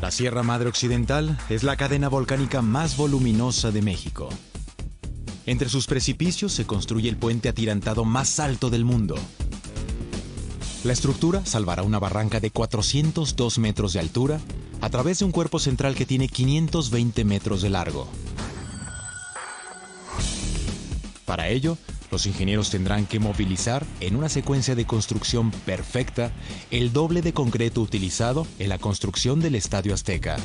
La Sierra Madre Occidental es la cadena volcánica más voluminosa de México. Entre sus precipicios se construye el puente atirantado más alto del mundo. La estructura salvará una barranca de 402 metros de altura a través de un cuerpo central que tiene 520 metros de largo. Para ello, los ingenieros tendrán que movilizar en una secuencia de construcción perfecta el doble de concreto utilizado en la construcción del Estadio Azteca.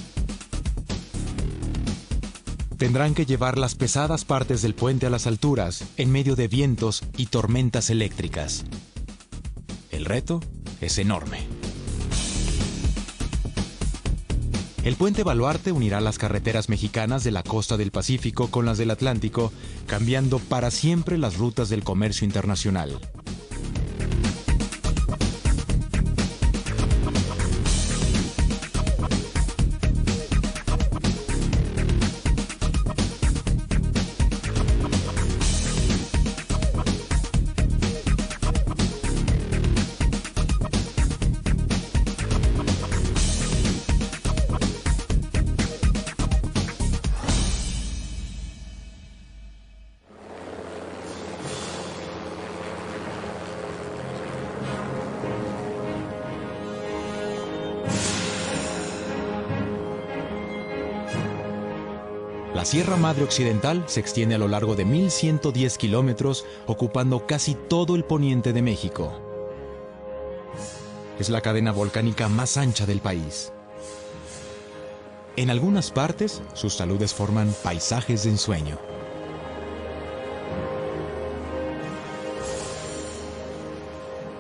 Tendrán que llevar las pesadas partes del puente a las alturas en medio de vientos y tormentas eléctricas. El reto es enorme. El puente Baluarte unirá las carreteras mexicanas de la costa del Pacífico con las del Atlántico, cambiando para siempre las rutas del comercio internacional. La Sierra Madre Occidental se extiende a lo largo de 1,110 kilómetros, ocupando casi todo el poniente de México. Es la cadena volcánica más ancha del país. En algunas partes, sus taludes forman paisajes de ensueño.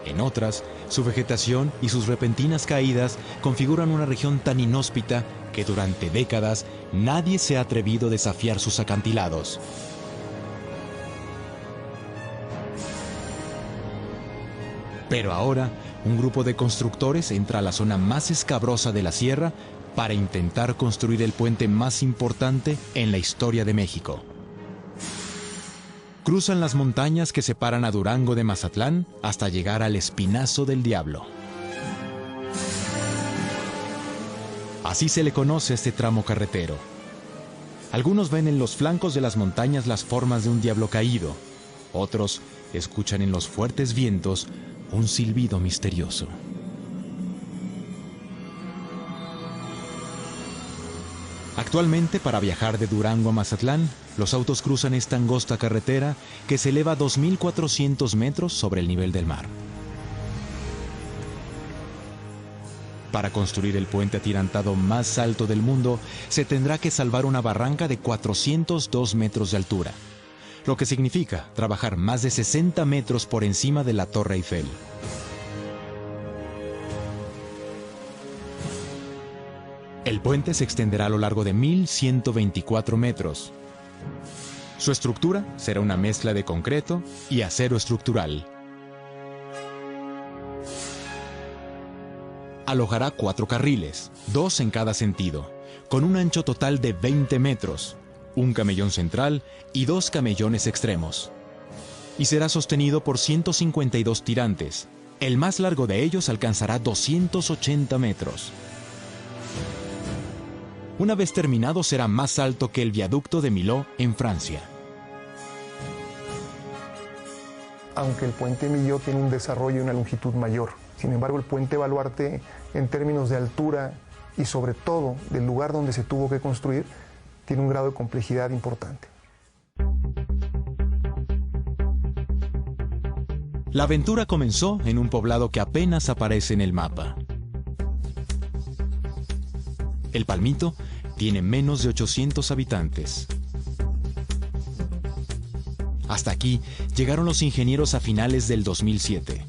En otras, su vegetación y sus repentinas caídas configuran una región tan inhóspita que durante décadas nadie se ha atrevido a desafiar sus acantilados. Pero ahora, un grupo de constructores entra a la zona más escabrosa de la sierra para intentar construir el puente más importante en la historia de México. Cruzan las montañas que separan a Durango de Mazatlán hasta llegar al Espinazo del Diablo. Así se le conoce a este tramo carretero. Algunos ven en los flancos de las montañas las formas de un diablo caído. Otros escuchan en los fuertes vientos un silbido misterioso. Actualmente, para viajar de Durango a Mazatlán, los autos cruzan esta angosta carretera que se eleva a 2,400 metros sobre el nivel del mar. Para construir el puente atirantado más alto del mundo, se tendrá que salvar una barranca de 402 metros de altura, lo que significa trabajar más de 60 metros por encima de la Torre Eiffel. El puente se extenderá a lo largo de 1,124 metros. Su estructura será una mezcla de concreto y acero estructural. Alojará 4 carriles, 2 en cada sentido, con un ancho total de 20 metros, un camellón central y 2 camellones extremos. Y será sostenido por 152 tirantes. El más largo de ellos alcanzará 280 metros. Una vez terminado, será más alto que el viaducto de Millau en Francia. Aunque el puente Millau tiene un desarrollo y una longitud mayor, sin embargo el puente Baluarte, en términos de altura y sobre todo del lugar donde se tuvo que construir, tiene un grado de complejidad importante. La aventura comenzó en un poblado que apenas aparece en el mapa. El Palmito tiene menos de 800 habitantes. Hasta aquí llegaron los ingenieros a finales del 2007.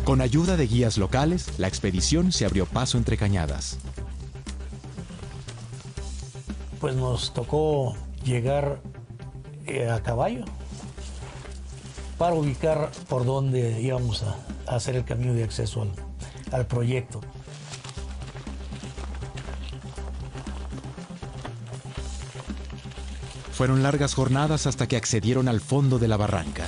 Con ayuda de guías locales, la expedición se abrió paso entre cañadas. Pues nos tocó llegar a caballo para ubicar por dónde íbamos a hacer el camino de acceso al proyecto. Fueron largas jornadas hasta que accedieron al fondo de la barranca.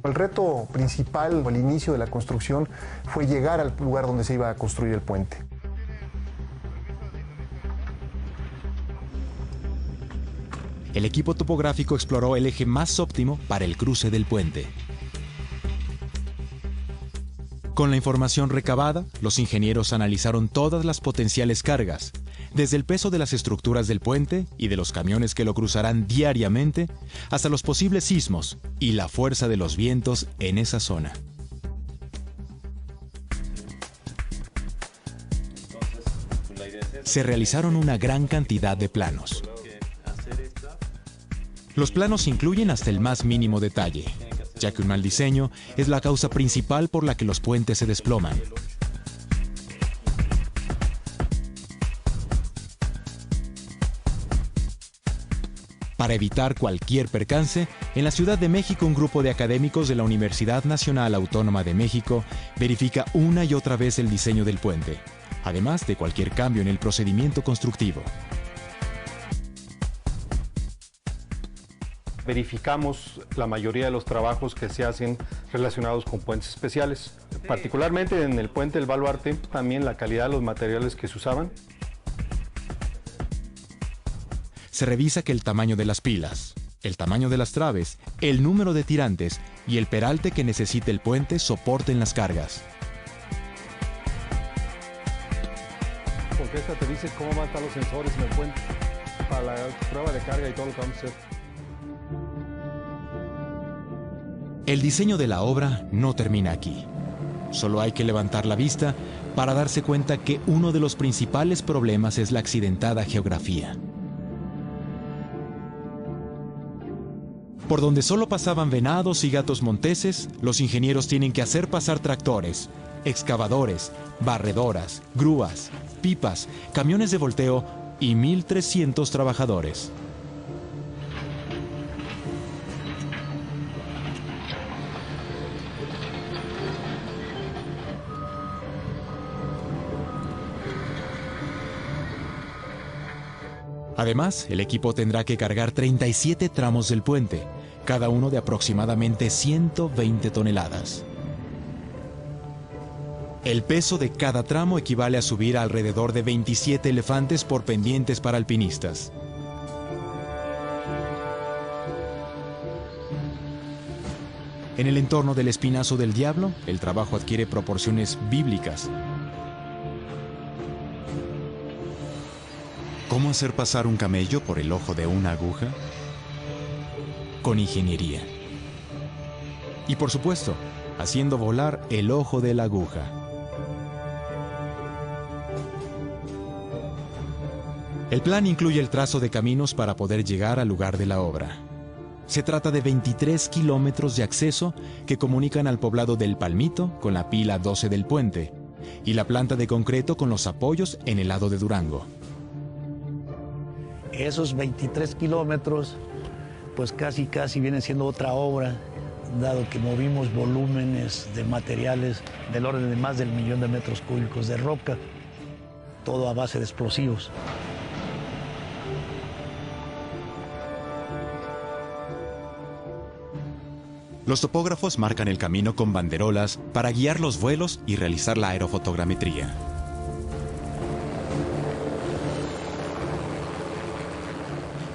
El reto principal al inicio de la construcción fue llegar al lugar donde se iba a construir el puente. El equipo topográfico exploró el eje más óptimo para el cruce del puente. Con la información recabada, los ingenieros analizaron todas las potenciales cargas, desde el peso de las estructuras del puente y de los camiones que lo cruzarán diariamente, hasta los posibles sismos y la fuerza de los vientos en esa zona. Se realizaron una gran cantidad de planos. Los planos incluyen hasta el más mínimo detalle, ya que un mal diseño es la causa principal por la que los puentes se desploman. Para evitar cualquier percance, en la Ciudad de México un grupo de académicos de la Universidad Nacional Autónoma de México verifica una y otra vez el diseño del puente, además de cualquier cambio en el procedimiento constructivo. Verificamos la mayoría de los trabajos que se hacen relacionados con puentes especiales. Particularmente en el puente del Baluarte, también la calidad de los materiales que se usaban. Se revisa que el tamaño de las pilas, el tamaño de las traves, el número de tirantes y el peralte que necesite el puente soporten las cargas. Porque esta te dice cómo van a estar los sensores en el puente para la prueba de carga y todo lo que vamos a hacer. El diseño de la obra no termina aquí. Solo hay que levantar la vista para darse cuenta que uno de los principales problemas es la accidentada geografía. Por donde solo pasaban venados y gatos monteses, los ingenieros tienen que hacer pasar tractores, excavadores, barredoras, grúas, pipas, camiones de volteo y 1,300 trabajadores. Además, el equipo tendrá que cargar 37 tramos del puente, cada uno de aproximadamente 120 toneladas. El peso de cada tramo equivale a subir a alrededor de 27 elefantes por pendientes para alpinistas. En el entorno del Espinazo del Diablo, el trabajo adquiere proporciones bíblicas. ¿Cómo hacer pasar un camello por el ojo de una aguja? Con ingeniería. Y por supuesto, haciendo volar el ojo de la aguja. El plan incluye el trazo de caminos para poder llegar al lugar de la obra. Se trata de 23 kilómetros de acceso que comunican al poblado del Palmito con la pila 12 del puente y la planta de concreto con los apoyos en el lado de Durango. Esos 23 kilómetros, pues casi vienen siendo otra obra, dado que movimos volúmenes de materiales del orden de más del 1,000,000 de metros cúbicos de roca, todo a base de explosivos. Los topógrafos marcan el camino con banderolas para guiar los vuelos y realizar la aerofotogrametría.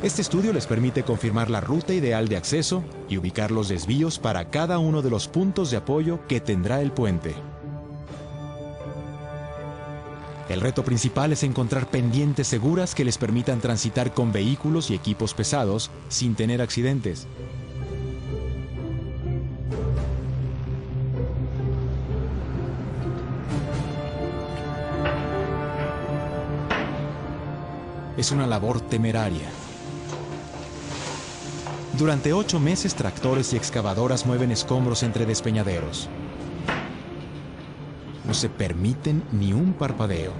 Este estudio les permite confirmar la ruta ideal de acceso y ubicar los desvíos para cada uno de los puntos de apoyo que tendrá el puente. El reto principal es encontrar pendientes seguras que les permitan transitar con vehículos y equipos pesados sin tener accidentes. Es una labor temeraria. Durante 8 meses, tractores y excavadoras mueven escombros entre despeñaderos. No se permiten ni un parpadeo.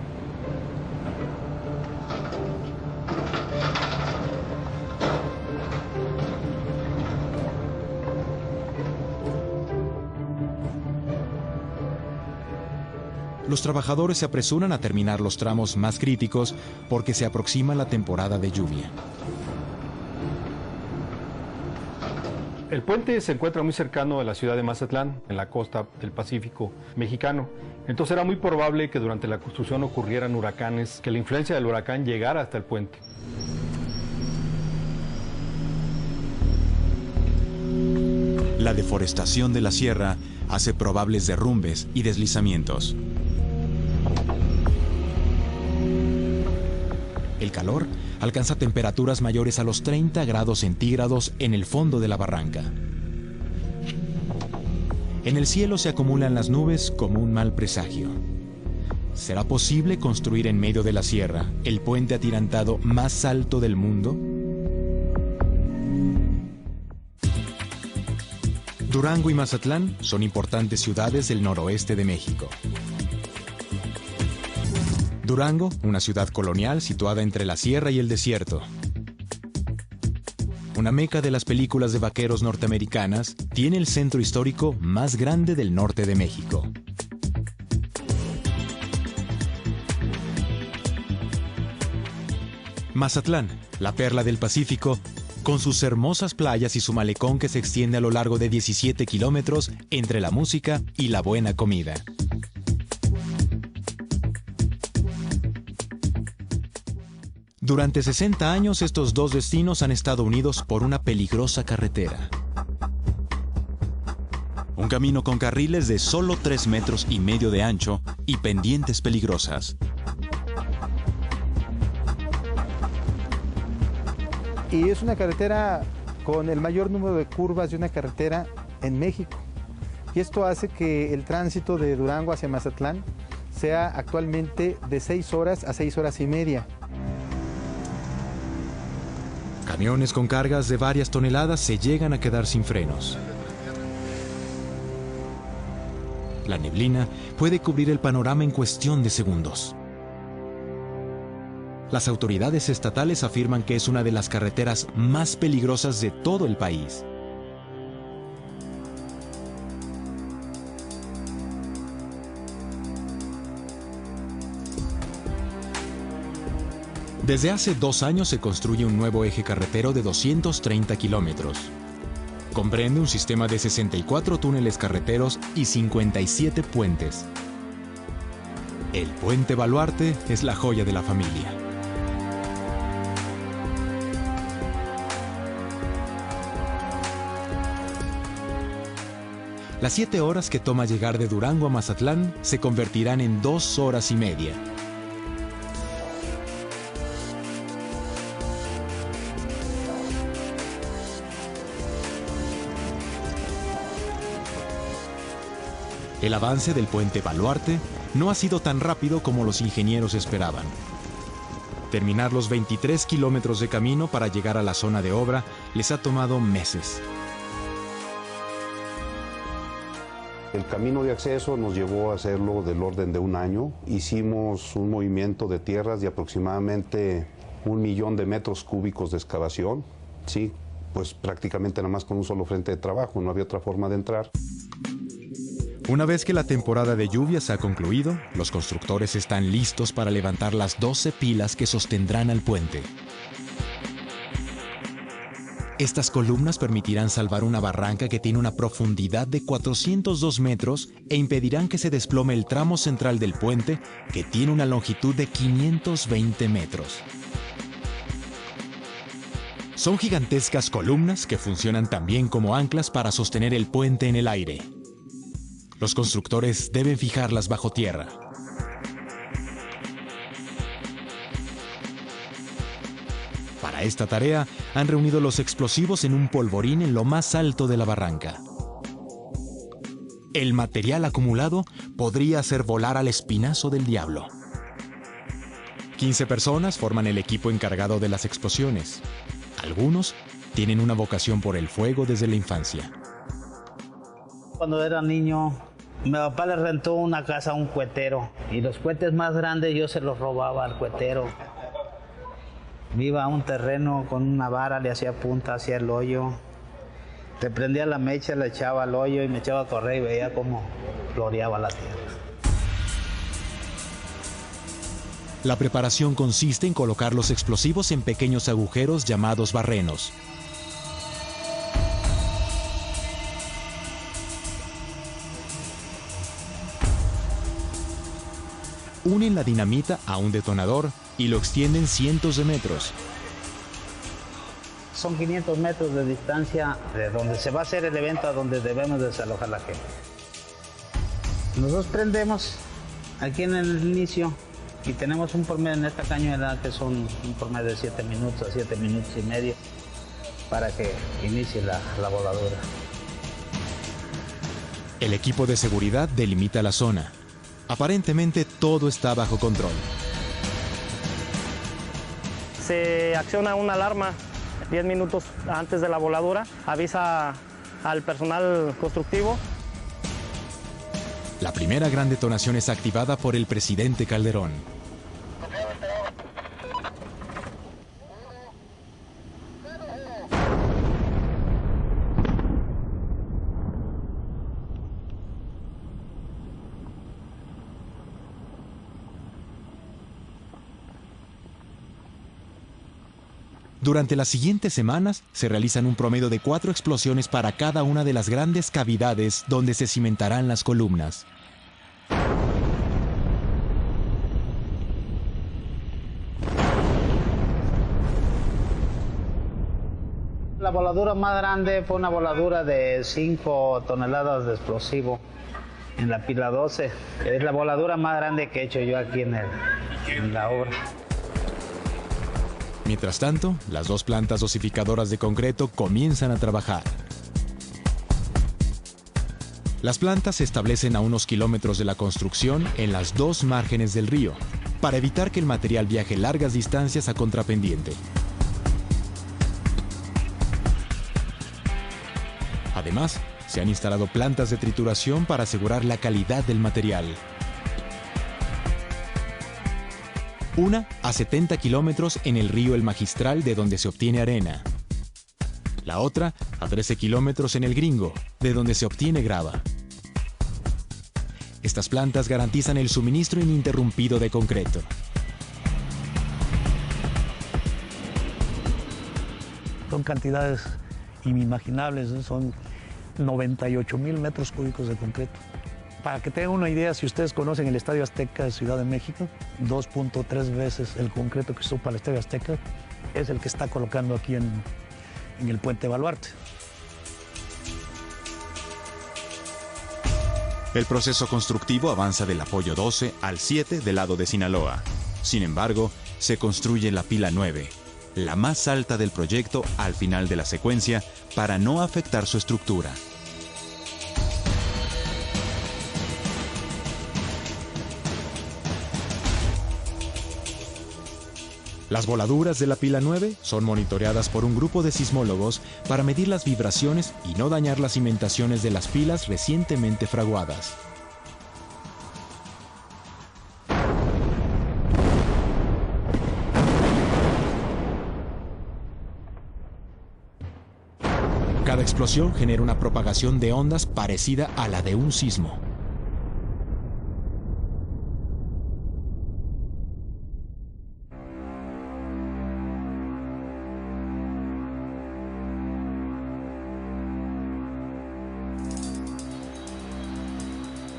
Los trabajadores se apresuran a terminar los tramos más críticos porque se aproxima la temporada de lluvia. El puente se encuentra muy cercano a la ciudad de Mazatlán, en la costa del Pacífico mexicano. Entonces era muy probable que durante la construcción ocurrieran huracanes, que la influencia del huracán llegara hasta el puente. La deforestación de la sierra hace probables derrumbes y deslizamientos. El calor alcanza temperaturas mayores a los 30 grados centígrados en el fondo de la barranca. En el cielo se acumulan las nubes como un mal presagio. ¿Será posible construir en medio de la sierra el puente atirantado más alto del mundo? Durango y Mazatlán son importantes ciudades del noroeste de México. Durango, una ciudad colonial situada entre la sierra y el desierto. Una meca de las películas de vaqueros norteamericanas, tiene el centro histórico más grande del norte de México. Mazatlán, la perla del Pacífico, con sus hermosas playas y su malecón que se extiende a lo largo de 17 kilómetros entre la música y la buena comida. Durante 60 años, estos dos destinos han estado unidos por una peligrosa carretera. Un camino con carriles de solo 3,5 metros de ancho y pendientes peligrosas. Y es una carretera con el mayor número de curvas de una carretera en México. Y esto hace que el tránsito de Durango hacia Mazatlán sea actualmente de 6 horas a 6 horas y media. Camiones con cargas de varias toneladas se llegan a quedar sin frenos. La neblina puede cubrir el panorama en cuestión de segundos. Las autoridades estatales afirman que es una de las carreteras más peligrosas de todo el país. Desde hace 2 años se construye un nuevo eje carretero de 230 kilómetros. Comprende un sistema de 64 túneles carreteros y 57 puentes. El Puente Baluarte es la joya de la familia. Las 7 horas que toma llegar de Durango a Mazatlán se convertirán en 2 horas y media. El avance del Puente Baluarte no ha sido tan rápido como los ingenieros esperaban. Terminar los 23 kilómetros de camino para llegar a la zona de obra les ha tomado meses. El camino de acceso nos llevó a hacerlo del orden de 1 año. Hicimos un movimiento de tierras de aproximadamente 1 millón de metros cúbicos de excavación. Sí, pues prácticamente nada más con un solo frente de trabajo, no había otra forma de entrar. Una vez que la temporada de lluvias ha concluido, los constructores están listos para levantar las 12 pilas que sostendrán al puente. Estas columnas permitirán salvar una barranca que tiene una profundidad de 402 metros e impedirán que se desplome el tramo central del puente, que tiene una longitud de 520 metros. Son gigantescas columnas que funcionan también como anclas para sostener el puente en el aire. Los constructores deben fijarlas bajo tierra. Para esta tarea, han reunido los explosivos en un polvorín en lo más alto de la barranca. El material acumulado podría hacer volar al espinazo del diablo. 15 personas forman el equipo encargado de las explosiones. Algunos tienen una vocación por el fuego desde la infancia. Cuando era niño, mi papá le rentó una casa a un cuetero y los cohetes más grandes yo se los robaba al cuetero. Iba a un terreno con una vara, le hacía punta, hacía el hoyo. Le prendía la mecha, le echaba al hoyo y me echaba a correr y veía cómo floreaba la tierra. La preparación consiste en colocar los explosivos en pequeños agujeros llamados barrenos. unen la dinamita a un detonador y lo extienden cientos de metros. Son 500 metros de distancia de donde se va a hacer el evento a donde debemos desalojar la gente. Nosotros prendemos aquí en el inicio y tenemos un promedio en esta cañuela que son un promedio de 7 minutos a 7 minutos y medio para que inicie la voladura. El equipo de seguridad delimita la zona. Aparentemente todo está bajo control. Se acciona una alarma 10 minutos antes de la voladura, avisa al personal constructivo. La primera gran detonación es activada por el presidente Calderón. Durante las siguientes semanas se realizan un promedio de 4 explosiones para cada una de las grandes cavidades donde se cimentarán las columnas. La voladura más grande fue una voladura de 5 toneladas de explosivo en la pila 12. Es la voladura más grande que he hecho yo aquí en la obra. Mientras tanto, las 2 plantas dosificadoras de concreto comienzan a trabajar. Las plantas se establecen a unos kilómetros de la construcción en las 2 márgenes del río, para evitar que el material viaje largas distancias a contrapendiente. Además, se han instalado plantas de trituración para asegurar la calidad del material. Una a 70 kilómetros en el río El Magistral, de donde se obtiene arena. La otra a 13 kilómetros en el Gringo, de donde se obtiene grava. Estas plantas garantizan el suministro ininterrumpido de concreto. Son cantidades inimaginables, ¿eh? Son 98,000 metros cúbicos de concreto. Para que tengan una idea, si ustedes conocen el Estadio Azteca de Ciudad de México, 2.3 veces el concreto que se usó para el Estadio Azteca es el que está colocando aquí en el Puente Baluarte. El proceso constructivo avanza del apoyo 12 al 7 del lado de Sinaloa. Sin embargo, se construye la pila 9, la más alta del proyecto al final de la secuencia, para no afectar su estructura. Las voladuras de la pila 9 son monitoreadas por un grupo de sismólogos para medir las vibraciones y no dañar las cimentaciones de las pilas recientemente fraguadas. Cada explosión genera una propagación de ondas parecida a la de un sismo.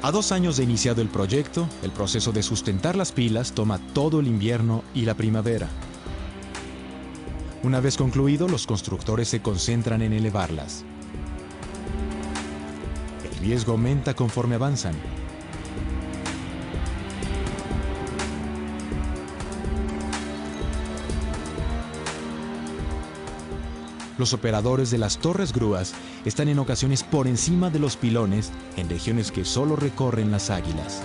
A 2 años de iniciado el proyecto, el proceso de sustentar las pilas toma todo el invierno y la primavera. Una vez concluido, los constructores se concentran en elevarlas. El riesgo aumenta conforme avanzan. Los operadores de las torres grúas están en ocasiones por encima de los pilones en regiones que solo recorren las águilas.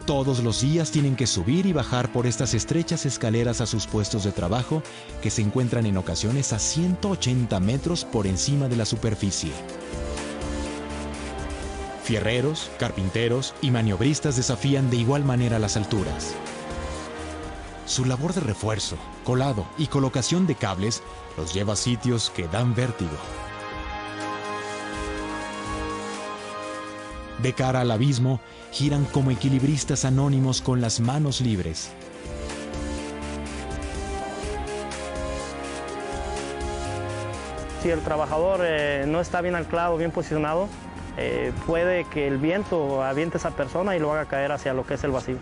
Todos los días tienen que subir y bajar por estas estrechas escaleras a sus puestos de trabajo, que se encuentran en ocasiones a 180 metros por encima de la superficie. Fierreros, carpinteros y maniobristas desafían de igual manera las alturas. Su labor de refuerzo, colado y colocación de cables los lleva a sitios que dan vértigo. De cara al abismo, giran como equilibristas anónimos con las manos libres. Si el trabajador no está bien anclado, bien posicionado, puede que el viento aviente a esa persona y lo haga caer hacia lo que es el vacío.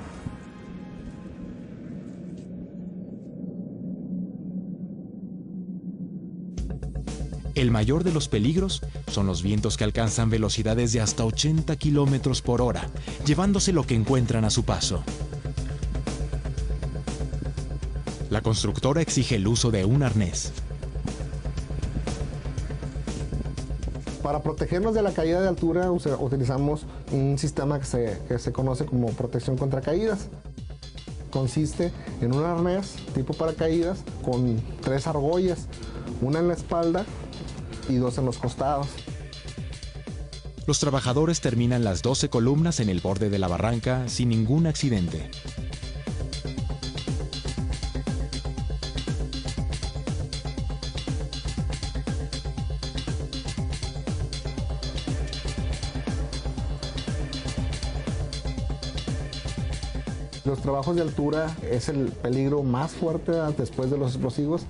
El mayor de los peligros son los vientos que alcanzan velocidades de hasta 80 kilómetros por hora, llevándose lo que encuentran a su paso. La constructora exige el uso de un arnés. Para protegernos de la caída de altura utilizamos un sistema que se conoce como protección contra caídas. Consiste en un arnés tipo paracaídas con 3 argollas, una en la espalda y 2 en los costados. Los trabajadores terminan las 12 columnas en el borde de la barranca sin ningún accidente. Los trabajos de altura es el peligro más fuerte después de los explosivos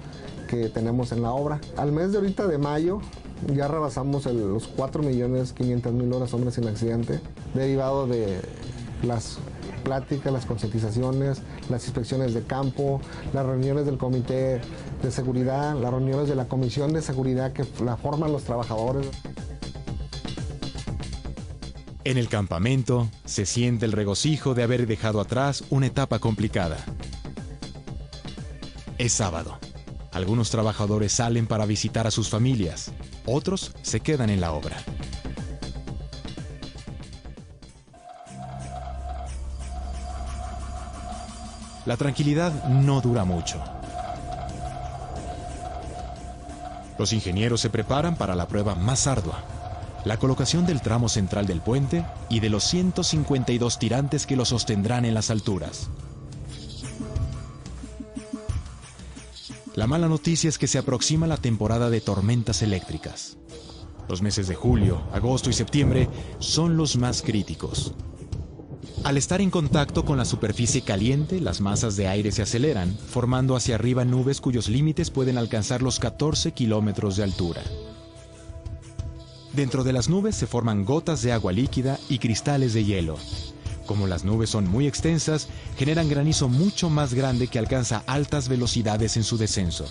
que tenemos en la obra. Al mes de ahorita de mayo ya rebasamos los 4.500.000 horas hombres sin accidente, derivado de las pláticas, las concientizaciones, las inspecciones de campo, las reuniones del comité de seguridad, las reuniones de la comisión de seguridad que la forman los trabajadores. En el campamento se siente el regocijo de haber dejado atrás una etapa complicada. Es sábado. Algunos trabajadores salen para visitar a sus familias, otros se quedan en la obra. La tranquilidad no dura mucho. Los ingenieros se preparan para la prueba más ardua: la colocación del tramo central del puente y de los 152 tirantes que lo sostendrán en las alturas. La mala noticia es que se aproxima la temporada de tormentas eléctricas. Los meses de julio, agosto y septiembre son los más críticos. Al estar en contacto con la superficie caliente, las masas de aire se aceleran, formando hacia arriba nubes cuyos límites pueden alcanzar los 14 kilómetros de altura. Dentro de las nubes se forman gotas de agua líquida y cristales de hielo. Como las nubes son muy extensas, generan granizo mucho más grande que alcanza altas velocidades en su descenso.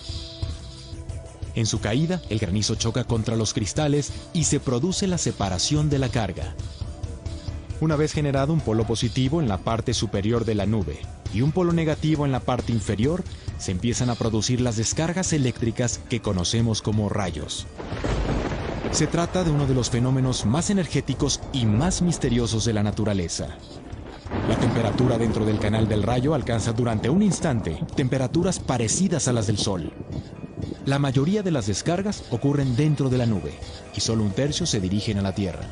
En su caída, el granizo choca contra los cristales y se produce la separación de la carga. Una vez generado un polo positivo en la parte superior de la nube y un polo negativo en la parte inferior, se empiezan a producir las descargas eléctricas que conocemos como rayos. Se trata de uno de los fenómenos más energéticos y más misteriosos de la naturaleza. La temperatura dentro del canal del rayo alcanza durante un instante temperaturas parecidas a las del Sol. La mayoría de las descargas ocurren dentro de la nube y solo un tercio se dirigen a la Tierra.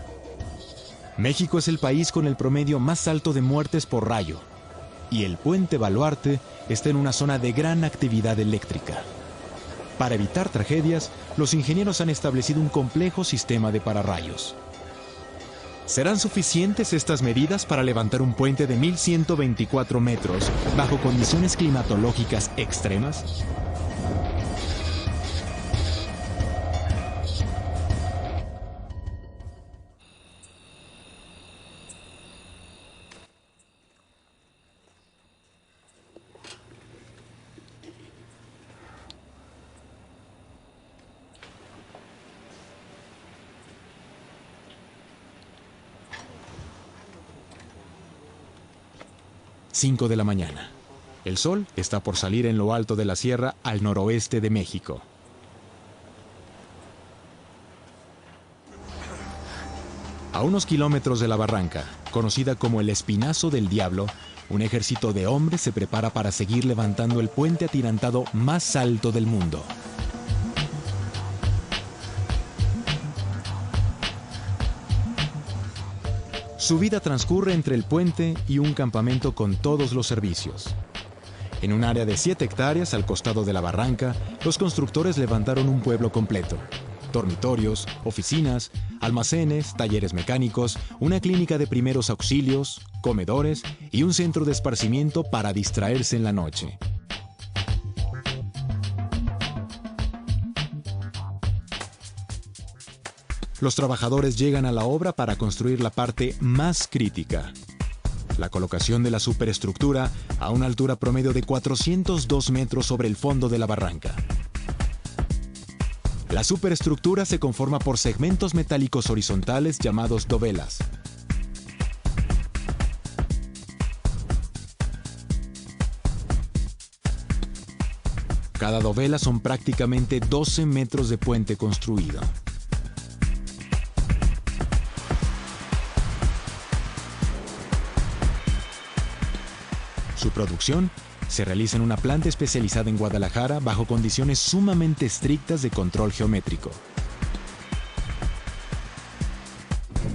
México es el país con el promedio más alto de muertes por rayo y el puente Baluarte está en una zona de gran actividad eléctrica. Para evitar tragedias, los ingenieros han establecido un complejo sistema de pararrayos. ¿Serán suficientes estas medidas para levantar un puente de 1.124 metros bajo condiciones climatológicas extremas? ...5 de la mañana. El sol está por salir en lo alto de la sierra al noroeste de México. A unos kilómetros de la barranca, conocida como el Espinazo del Diablo, un ejército de hombres se prepara para seguir levantando el puente atirantado más alto del mundo. Su vida transcurre entre el puente y un campamento con todos los servicios. En un área de 7 hectáreas al costado de la barranca, los constructores levantaron un pueblo completo. Dormitorios, oficinas, almacenes, talleres mecánicos, una clínica de primeros auxilios, comedores y un centro de esparcimiento para distraerse en la noche. Los trabajadores llegan a la obra para construir la parte más crítica: la colocación de la superestructura a una altura promedio de 402 metros sobre el fondo de la barranca. La superestructura se conforma por segmentos metálicos horizontales llamados dovelas. Cada dovela son prácticamente 12 metros de puente construido. Su producción se realiza en una planta especializada en Guadalajara bajo condiciones sumamente estrictas de control geométrico.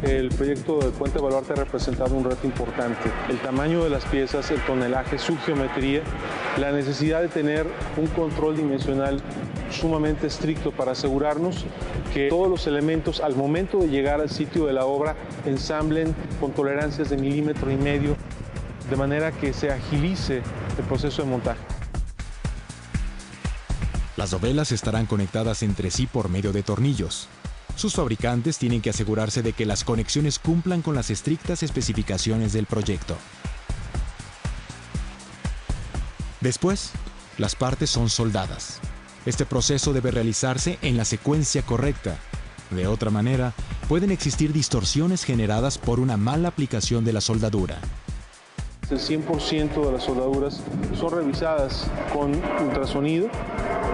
El proyecto del Puente Baluarte ha representado un reto importante. El tamaño de las piezas, el tonelaje, su geometría, la necesidad de tener un control dimensional sumamente estricto para asegurarnos que todos los elementos al momento de llegar al sitio de la obra ensamblen con tolerancias de 1,5 milímetros, de manera que se agilice el proceso de montaje. Las dovelas estarán conectadas entre sí por medio de tornillos. Sus fabricantes tienen que asegurarse de que las conexiones cumplan con las estrictas especificaciones del proyecto. Después, las partes son soldadas. Este proceso debe realizarse en la secuencia correcta. De otra manera, pueden existir distorsiones generadas por una mala aplicación de la soldadura. El 100% de las soldaduras son revisadas con ultrasonido,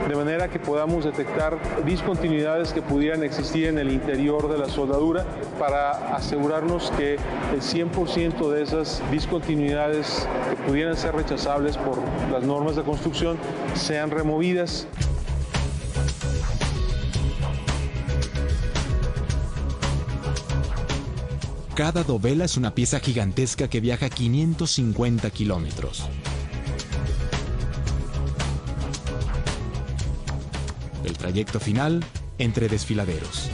de manera que podamos detectar discontinuidades que pudieran existir en el interior de la soldadura para asegurarnos que el 100% de esas discontinuidades que pudieran ser rechazables por las normas de construcción sean removidas. Cada dovela es una pieza gigantesca que viaja 550 kilómetros. El trayecto final entre desfiladeros.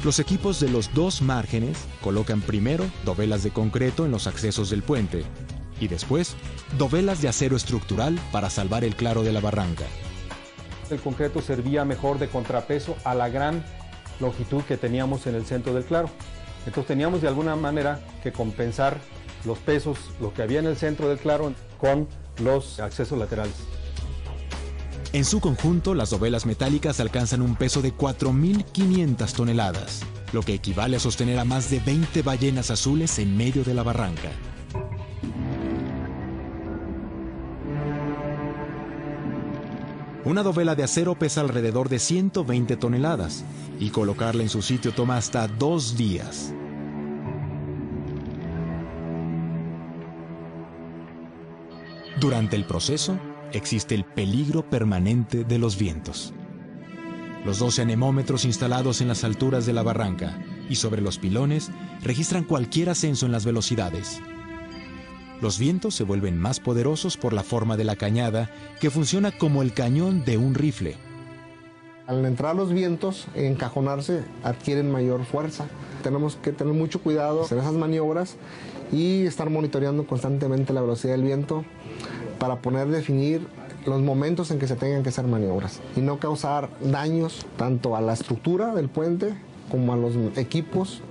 Los equipos de los dos márgenes colocan primero dovelas de concreto en los accesos del puente y después dovelas de acero estructural para salvar el claro de la barranca. El concreto servía mejor de contrapeso a la gran longitud que teníamos en el centro del claro. Entonces teníamos de alguna manera que compensar los pesos, lo que había en el centro del claro, con los accesos laterales. En su conjunto, las dovelas metálicas alcanzan un peso de 4.500 toneladas, lo que equivale a sostener a más de 20 ballenas azules en medio de la barranca. Una dovela de acero pesa alrededor de 120 toneladas y colocarla en su sitio toma hasta 2 días. Durante el proceso, existe el peligro permanente de los vientos. Los 12 anemómetros instalados en las alturas de la barranca y sobre los pilones registran cualquier ascenso en las velocidades. Los vientos se vuelven más poderosos por la forma de la cañada, que funciona como el cañón de un rifle. Al entrar los vientos, encajonarse, adquieren mayor fuerza. Tenemos que tener mucho cuidado en esas maniobras y estar monitoreando constantemente la velocidad del viento para poder definir los momentos en que se tengan que hacer maniobras y no causar daños tanto a la estructura del puente como a los equipos.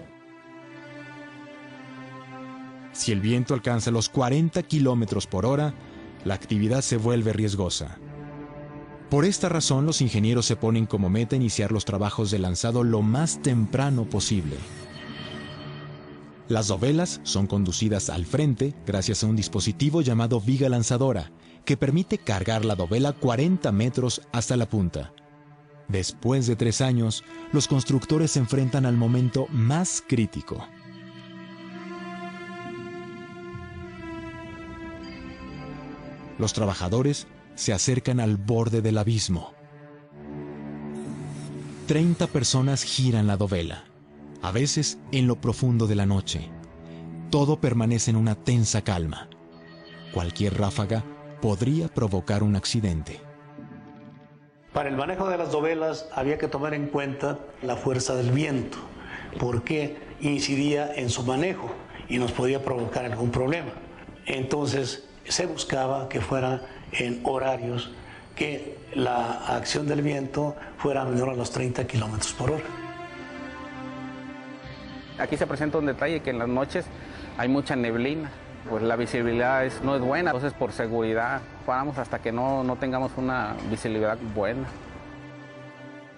Si el viento alcanza los 40 kilómetros por hora, la actividad se vuelve riesgosa. Por esta razón, los ingenieros se ponen como meta iniciar los trabajos de lanzado lo más temprano posible. Las dovelas son conducidas al frente gracias a un dispositivo llamado viga lanzadora, que permite cargar la dovela 40 metros hasta la punta. Después de 3 años, los constructores se enfrentan al momento más crítico. Los trabajadores se acercan al borde del abismo. 30 personas giran la dovela, a veces en lo profundo de la noche. Todo permanece en una tensa calma. Cualquier ráfaga podría provocar un accidente. Para el manejo de las dovelas había que tomar en cuenta la fuerza del viento, porque incidía en su manejo y nos podía provocar algún problema. Entonces se buscaba que fuera en horarios que la acción del viento fuera menor a los 30 kilómetros por hora. Aquí se presenta un detalle que en las noches hay mucha neblina, pues la visibilidad no es buena, entonces por seguridad paramos hasta que no tengamos una visibilidad buena.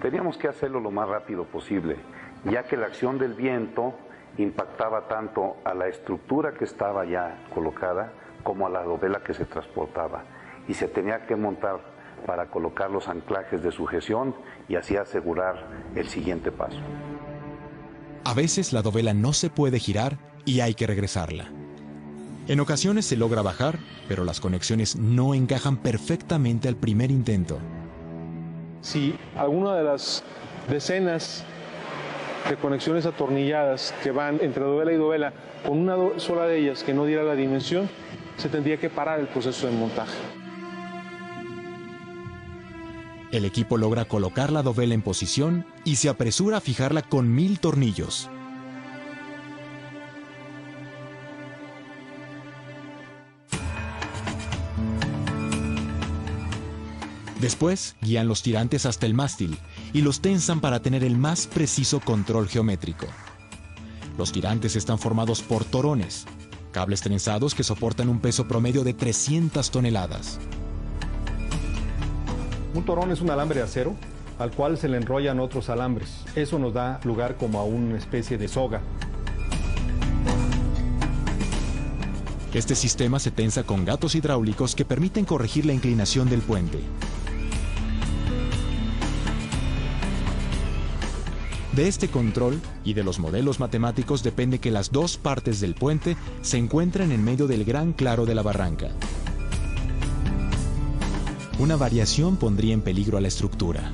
Teníamos que hacerlo lo más rápido posible, ya que la acción del viento impactaba tanto a la estructura que estaba ya colocada como a la dovela que se transportaba, y se tenía que montar para colocar los anclajes de sujeción y así asegurar el siguiente paso. A veces la dovela no se puede girar y hay que regresarla. En ocasiones se logra bajar, pero las conexiones no encajan perfectamente al primer intento. Si alguna de las decenas de conexiones atornilladas que van entre dovela y dovela, con una sola de ellas que no diera la dimensión, se tendría que parar el proceso de montaje. El equipo logra colocar la dovela en posición y se apresura a fijarla con 1000 tornillos. Después, guían los tirantes hasta el mástil y los tensan para tener el más preciso control geométrico. Los tirantes están formados por torones, cables trenzados que soportan un peso promedio de 300 toneladas. Un torón es un alambre de acero al cual se le enrollan otros alambres. Eso nos da lugar como a una especie de soga. Este sistema se tensa con gatos hidráulicos que permiten corregir la inclinación del puente. De este control y de los modelos matemáticos depende que las dos partes del puente se encuentren en medio del gran claro de la barranca. Una variación pondría en peligro a la estructura.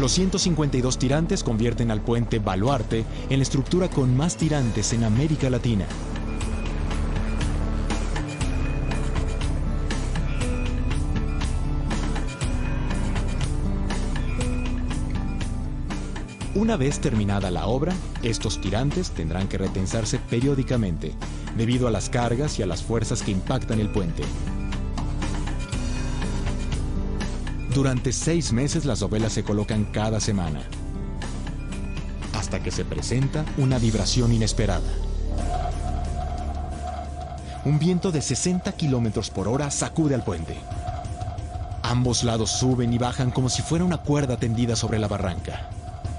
Los 152 tirantes convierten al puente Baluarte en la estructura con más tirantes en América Latina. Una vez terminada la obra, estos tirantes tendrán que retensarse periódicamente, debido a las cargas y a las fuerzas que impactan el puente. Durante 6 meses las dovelas se colocan cada semana, hasta que se presenta una vibración inesperada. Un viento de 60 kilómetros por hora sacude al puente. Ambos lados suben y bajan como si fuera una cuerda tendida sobre la barranca.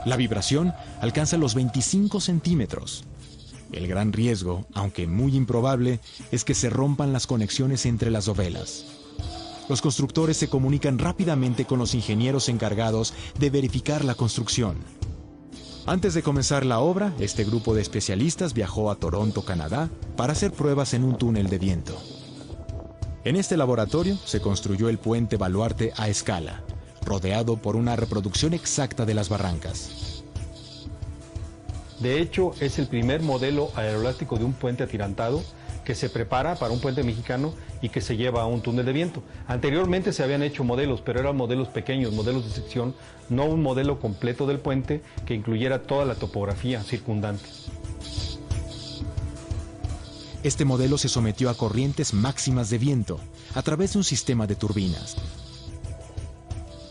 La vibración alcanza los 25 centímetros. El gran riesgo, aunque muy improbable, es que se rompan las conexiones entre las dovelas. Los constructores se comunican rápidamente con los ingenieros encargados de verificar la construcción. Antes de comenzar la obra, este grupo de especialistas viajó a Toronto, Canadá, para hacer pruebas en un túnel de viento. En este laboratorio se construyó el puente Baluarte a escala, rodeado por una reproducción exacta de las barrancas. De hecho, es el primer modelo aeroelástico de un puente atirantado que se prepara para un puente mexicano y que se lleva a un túnel de viento. Anteriormente se habían hecho modelos, pero eran modelos pequeños, modelos de sección, no un modelo completo del puente que incluyera toda la topografía circundante. Este modelo se sometió a corrientes máximas de viento a través de un sistema de turbinas.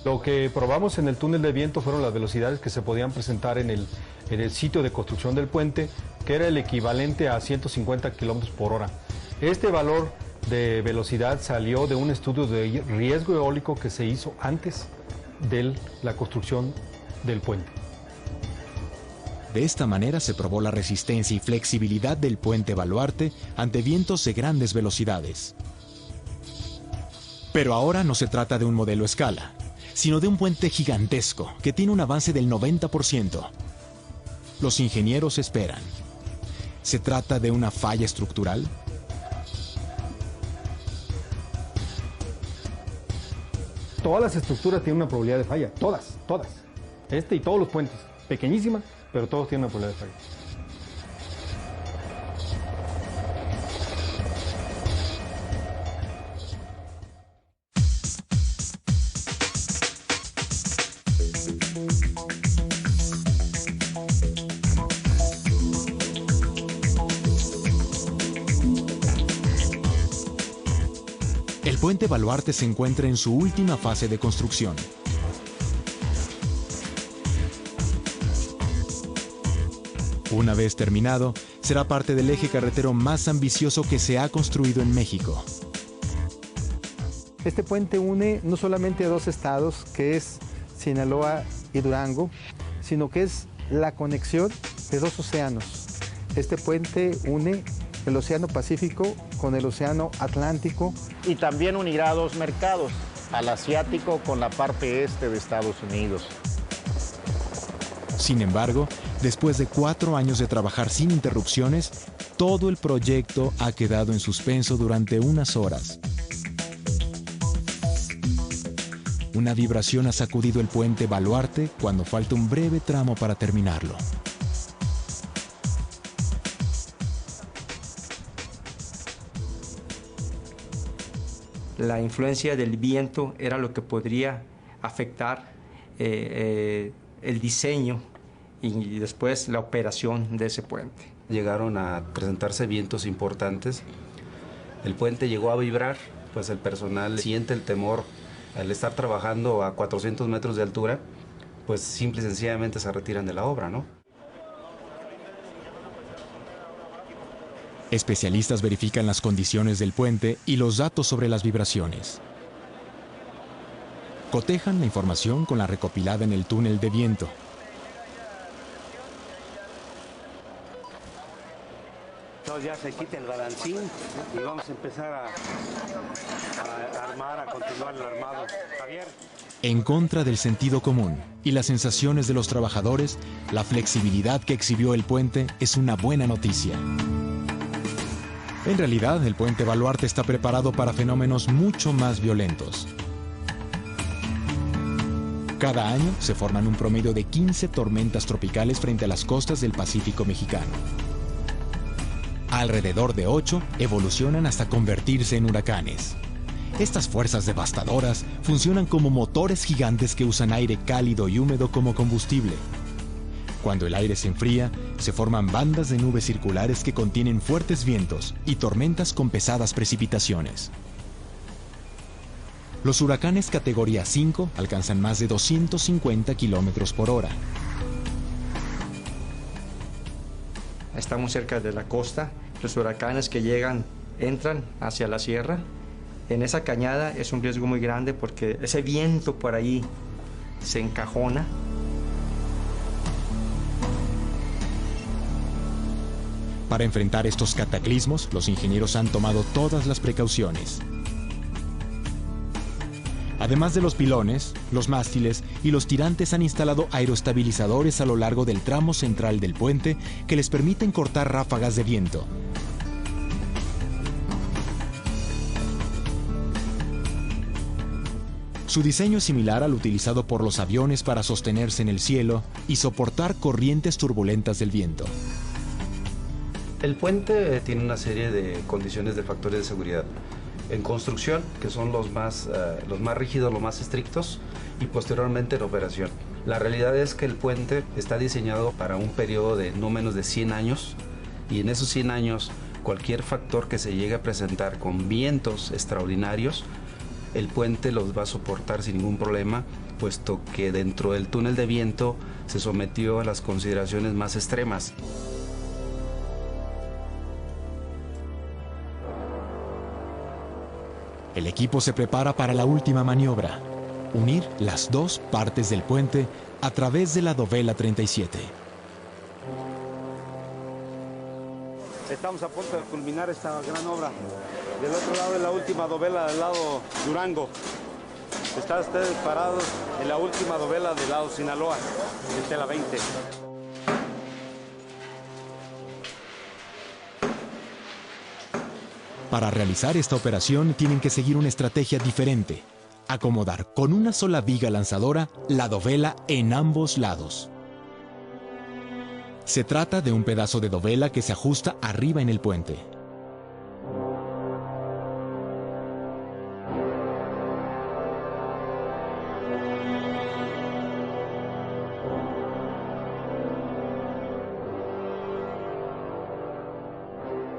Lo que probamos en el túnel de viento fueron las velocidades que se podían presentar en el sitio de construcción del puente, que era el equivalente a 150 kilómetros por hora. Este valor de velocidad salió de un estudio de riesgo eólico que se hizo antes de la construcción del puente. De esta manera se probó la resistencia y flexibilidad del puente Baluarte ante vientos de grandes velocidades. Pero ahora no se trata de un modelo a escala, sino de un puente gigantesco que tiene un avance del 90%. Los ingenieros esperan. ¿Se trata de una falla estructural? Todas las estructuras tienen una probabilidad de falla, todas. Este y todos los puentes, pequeñísima, pero todos tienen una probabilidad de falla. El puente Baluarte se encuentra en su última fase de construcción. Una vez terminado, será parte del eje carretero más ambicioso que se ha construido en México. Este puente une no solamente a dos estados, que es Sinaloa y Durango, sino que es la conexión de dos océanos. Este puente une el Océano Pacífico con el Océano Atlántico. Y también unirá dos mercados, al asiático con la parte este de Estados Unidos. Sin embargo, después de 4 años de trabajar sin interrupciones, todo el proyecto ha quedado en suspenso durante unas horas. Una vibración ha sacudido el puente Baluarte cuando falta un breve tramo para terminarlo. La influencia del viento era lo que podría afectar el diseño y después la operación de ese puente. Llegaron a presentarse vientos importantes, el puente llegó a vibrar, pues el personal siente el temor al estar trabajando a 400 metros de altura, pues simple y sencillamente se retiran de la obra, ¿no? Especialistas verifican las condiciones del puente y los datos sobre las vibraciones. Cotejan la información con la recopilada en el túnel de viento. Ya se quita el balancín y vamos a empezar a armar, a continuar el armado. Javier. En contra del sentido común y las sensaciones de los trabajadores, la flexibilidad que exhibió el puente es una buena noticia. En realidad, el puente Baluarte está preparado para fenómenos mucho más violentos. Cada año se forman un promedio de 15 tormentas tropicales frente a las costas del Pacífico mexicano. Alrededor de 8 evolucionan hasta convertirse en huracanes. Estas fuerzas devastadoras funcionan como motores gigantes que usan aire cálido y húmedo como combustible. Cuando el aire se enfría, se forman bandas de nubes circulares que contienen fuertes vientos y tormentas con pesadas precipitaciones. Los huracanes categoría 5 alcanzan más de 250 kilómetros por hora. Estamos cerca de la costa, los huracanes que llegan entran hacia la sierra. En esa cañada es un riesgo muy grande porque ese viento por ahí se encajona. Para enfrentar estos cataclismos, los ingenieros han tomado todas las precauciones. Además de los pilones, los mástiles y los tirantes han instalado aeroestabilizadores a lo largo del tramo central del puente que les permiten cortar ráfagas de viento. Su diseño es similar al utilizado por los aviones para sostenerse en el cielo y soportar corrientes turbulentas del viento. El puente tiene una serie de condiciones de factores de seguridad. En construcción, que son los más rígidos, los más estrictos, y posteriormente en operación. La realidad es que el puente está diseñado para un periodo de no menos de 100 años, y en esos 100 años, cualquier factor que se llegue a presentar con vientos extraordinarios, el puente los va a soportar sin ningún problema, puesto que dentro del túnel de viento se sometió a las consideraciones más extremas. El equipo se prepara para la última maniobra, unir las dos partes del puente a través de la dovela 37. Estamos a punto de culminar esta gran obra. Del otro lado es la última dovela del lado Durango. Están ustedes parados en la última dovela del lado Sinaloa, de la 20. Para realizar esta operación tienen que seguir una estrategia diferente: acomodar con una sola viga lanzadora la dovela en ambos lados. Se trata de un pedazo de dovela que se ajusta arriba en el puente.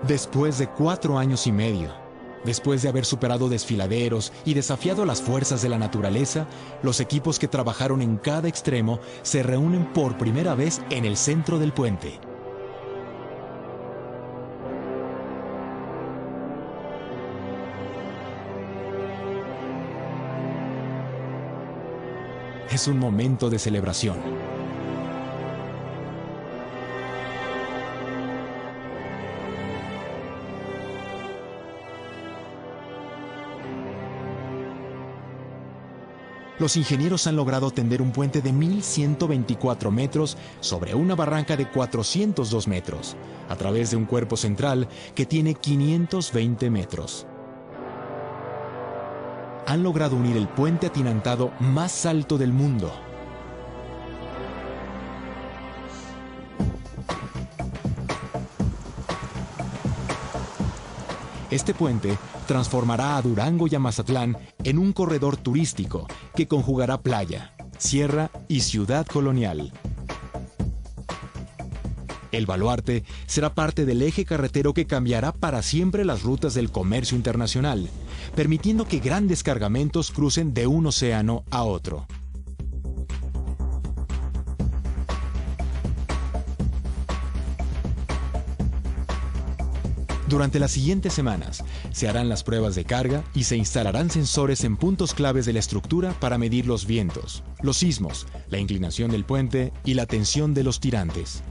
Después de 4 años y medio, Después de haber superado desfiladeros y desafiado las fuerzas de la naturaleza, los equipos que trabajaron en cada extremo se reúnen por primera vez en el centro del puente. Es un momento de celebración. Los ingenieros han logrado tender un puente de 1.124 metros sobre una barranca de 402 metros, a través de un cuerpo central que tiene 520 metros. Han logrado unir el puente atirantado más alto del mundo. Este puente transformará a Durango y a Mazatlán en un corredor turístico que conjugará playa, sierra y ciudad colonial. El Baluarte será parte del eje carretero que cambiará para siempre las rutas del comercio internacional, permitiendo que grandes cargamentos crucen de un océano a otro. Durante las siguientes semanas, se harán las pruebas de carga y se instalarán sensores en puntos claves de la estructura para medir los vientos, los sismos, la inclinación del puente y la tensión de los tirantes.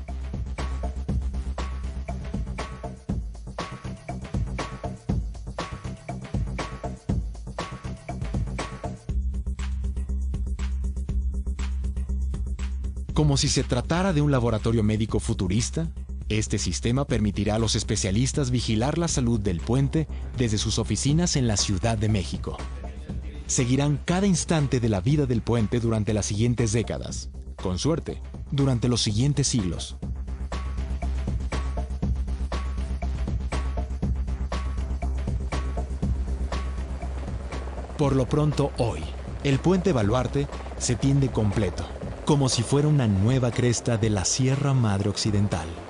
Como si se tratara de un laboratorio médico futurista, este sistema permitirá a los especialistas vigilar la salud del puente desde sus oficinas en la Ciudad de México. Seguirán cada instante de la vida del puente durante las siguientes décadas, con suerte, durante los siguientes siglos. Por lo pronto, hoy, el puente Baluarte se tiende completo, como si fuera una nueva cresta de la Sierra Madre Occidental.